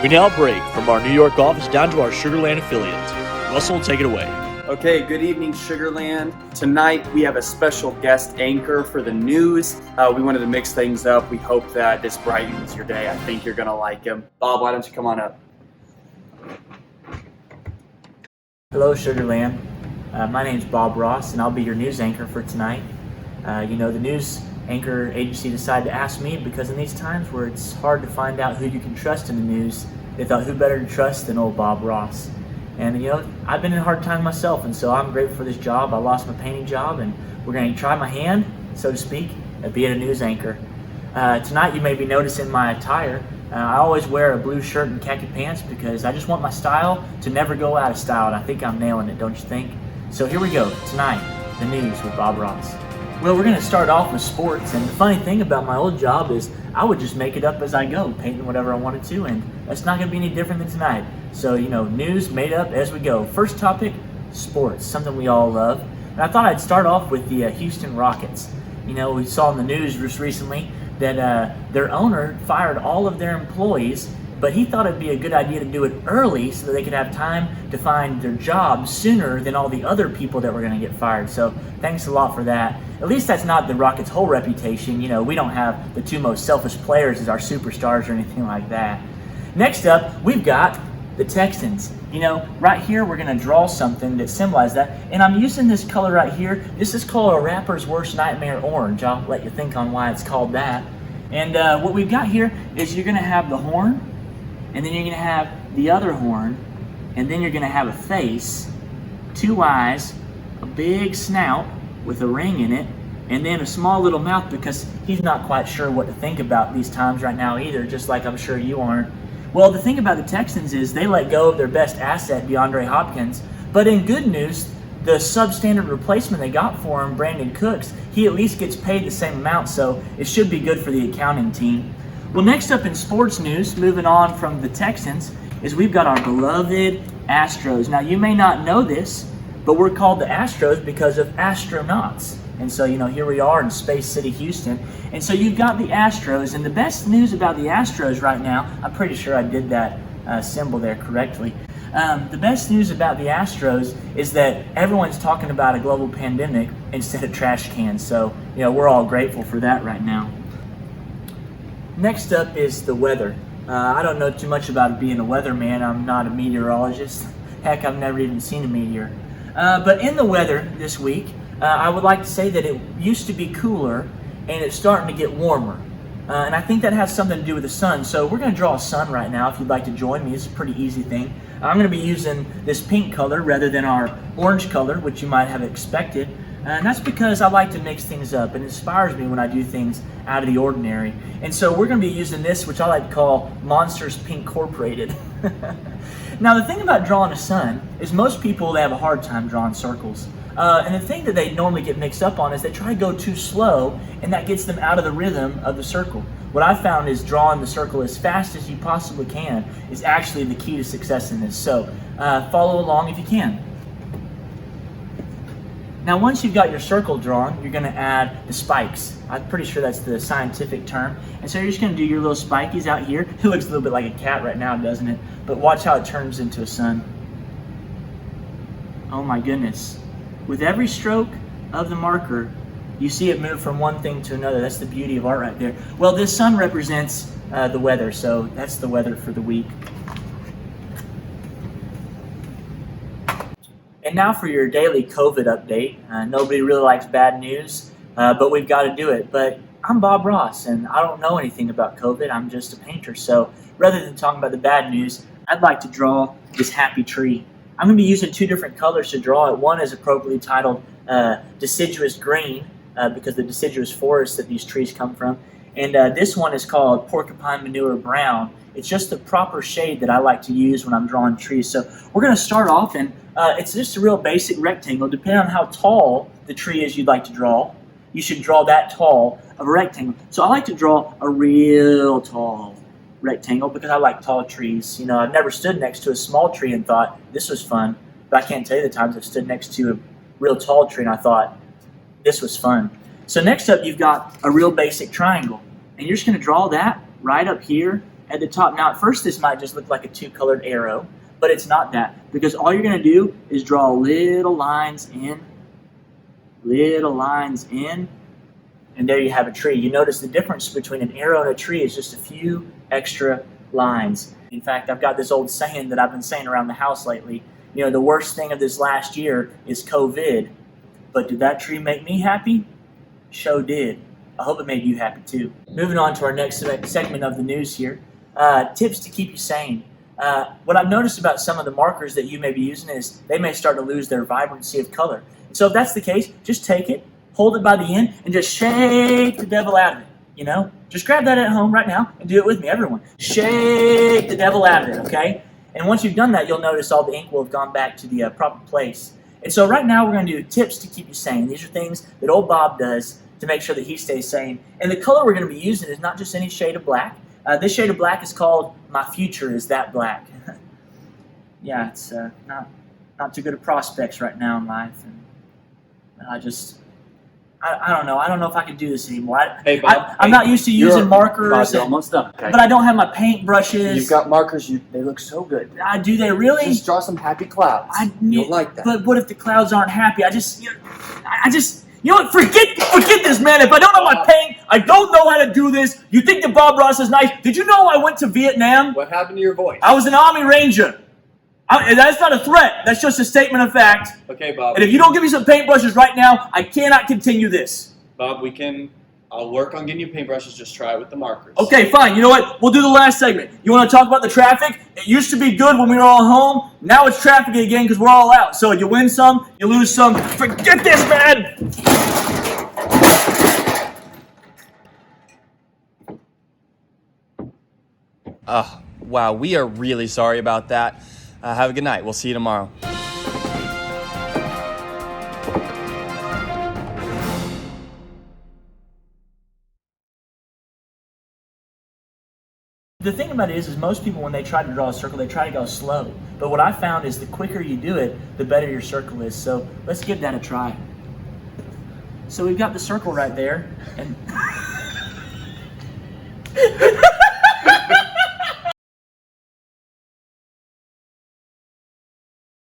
We now break from our New York office down to our Sugarland affiliate. Russell, take it away. Okay, good evening, Sugarland. Tonight we have a special guest anchor for the news. We wanted to mix things up. We hope that this brightens your day. I think you're going to like him. Bob, why don't you come on up? Hello, Sugarland. My name's Bob Ross, and I'll be your news anchor for tonight. The news anchor agency decided to ask me because in these times where it's hard to find out who you can trust in the news, they thought who better to trust than old Bob Ross. And I've been in a hard time myself, and so I'm grateful for this job. I lost my painting job, and we're going to try my hand, so to speak, at being a news anchor. Tonight you may be noticing my attire. I always wear a blue shirt and khaki pants because I just want my style to never go out of style, and I think I'm nailing it, don't you think? So here we go, tonight, the news with Bob Ross. Well, we're going to start off with sports, and the funny thing about my old job is I would just make it up as I go, painting whatever I wanted to, and that's not going to be any different than tonight. So, news made up as we go. First topic, sports, something we all love. And I thought I'd start off with the Houston Rockets. We saw in the news just recently that their owner fired all of their employees, but he thought it'd be a good idea to do it early so that they could have time to find their jobs sooner than all the other people that were going to get fired. So thanks a lot for that. At least that's not the Rockets' whole reputation. We don't have the two most selfish players as our superstars or anything like that. Next up, we've got the Texans. Right here we're going to draw something that symbolizes that. And I'm using this color right here. This is called a rapper's worst nightmare orange. I'll let you think on why it's called that. And what we've got here is you're going to have the horn, and then you're going to have the other horn, and then you're going to have a face, two eyes, a big snout with a ring in it, and then a small little mouth because he's not quite sure what to think about these times right now either, just like I'm sure you aren't. Well, the thing about the Texans is they let go of their best asset, DeAndre Hopkins, but in good news, the substandard replacement they got for him, Brandon Cooks, he at least gets paid the same amount, so it should be good for the accounting team. Well, next up in sports news, moving on from the Texans, is we've got our beloved Astros. Now, you may not know this, but we're called the Astros because of astronauts. And so, here we are in Space City, Houston. And so you've got the Astros, and the best news about the Astros right now, I'm pretty sure I did that symbol there correctly. The best news about the Astros is that everyone's talking about a global pandemic instead of trash cans. So, we're all grateful for that right now. Next up is the weather. I don't know too much about being a weatherman. I'm not a meteorologist. Heck, I've never even seen a meteor. But in the weather this week, I would like to say that it used to be cooler and it's starting to get warmer. And I think that has something to do with the sun. So we're going to draw a sun right now if you'd like to join me. It's a pretty easy thing. I'm going to be using this pink color rather than our orange color, which you might have expected. And that's because I like to mix things up. It inspires me when I do things out of the ordinary. And so we're going to be using this, which I like to call Monsters Pink Corporated. Now, the thing about drawing a sun is most people, they have a hard time drawing circles. And the thing that they normally get mixed up on is they try to go too slow, and that gets them out of the rhythm of the circle. What I've found is drawing the circle as fast as you possibly can is actually the key to success in this. So follow along if you can. Now, once you've got your circle drawn, you're going to add the spikes. I'm pretty sure that's the scientific term. And so you're just going to do your little spikies out here. It looks a little bit like a cat right now, doesn't it? But watch how it turns into a sun. Oh my goodness. With every stroke of the marker, you see it move from one thing to another. That's the beauty of art right there. Well, this sun represents the weather, so that's the weather for the week. And now for your daily COVID update. Nobody really likes bad news, but we've got to do it. But I'm Bob Ross, and I don't know anything about COVID. I'm just a painter. So rather than talking about the bad news, I'd like to draw this happy tree. I'm going to be using two different colors to draw it. One is appropriately titled deciduous green, because the deciduous forest that these trees come from. And this one is called porcupine manure brown. It's just the proper shade that I like to use when I'm drawing trees. So we're going to start off, and it's just a real basic rectangle. Depending on how tall the tree is you'd like to draw, you should draw that tall of a rectangle. So I like to draw a real tall rectangle because I like tall trees. I've never stood next to a small tree and thought, this was fun. But I can't tell you the times I've stood next to a real tall tree and I thought, this was fun. So next up, you've got a real basic triangle. And you're just going to draw that right up here at the top. Now, at first, this might just look like a two-colored arrow, but it's not that, because all you're going to do is draw little lines in, and there you have a tree. You notice the difference between an arrow and a tree is just a few extra lines. In fact, I've got this old saying that I've been saying around the house lately. You know, the worst thing of this last year is COVID. But did that tree make me happy? Sure did. I hope it made you happy too. Moving on to our next segment of the news here. Tips to keep you sane. What I've noticed about some of the markers that you may be using is they may start to lose their vibrancy of color. So if that's the case, just take it, hold it by the end, and just shake the devil out of it. You know, just grab that at home right now and do it with me, everyone. Shake the devil out of it, okay? And once you've done that, you'll notice all the ink will have gone back to the proper place. And so right now we're going to do tips to keep you sane. These are things that old Bob does to make sure that he stays sane. And the color we're going to be using is not just any shade of black. This shade of black is called My Future Is That Black. Yeah, it's not too good of prospects right now in life. And I don't know. I don't know if I can do this anymore. Hey, Bob. I'm not used to using markers. Bob, you're almost done. Okay. But I don't have my paint brushes. You've got markers. They look so good. Do they really? Just draw some happy clouds. You'll like that. But what if the clouds aren't happy? You know what? Forget this, man. If I don't know my paint, I don't know how to do this. You think that Bob Ross is nice? Did you know I went to Vietnam? What happened to your voice? I was an Army Ranger. That's not a threat. That's just a statement of fact. Okay, Bob. And if you don't give me some paintbrushes right now, I cannot continue this. Bob, I'll work on getting you paintbrushes. Just try it with the markers. Okay, fine. You know what? We'll do the last segment. You want to talk about the traffic? It used to be good when we were all home. Now it's traffic again because we're all out. So you win some, you lose some. Forget this, man! Oh, wow. We are really sorry about that. Have a good night. We'll see you tomorrow. The thing about it is most people, when they try to draw a circle, they try to go slow. But what I found is the quicker you do it, the better your circle is. So let's give that a try. So we've got the circle right there. And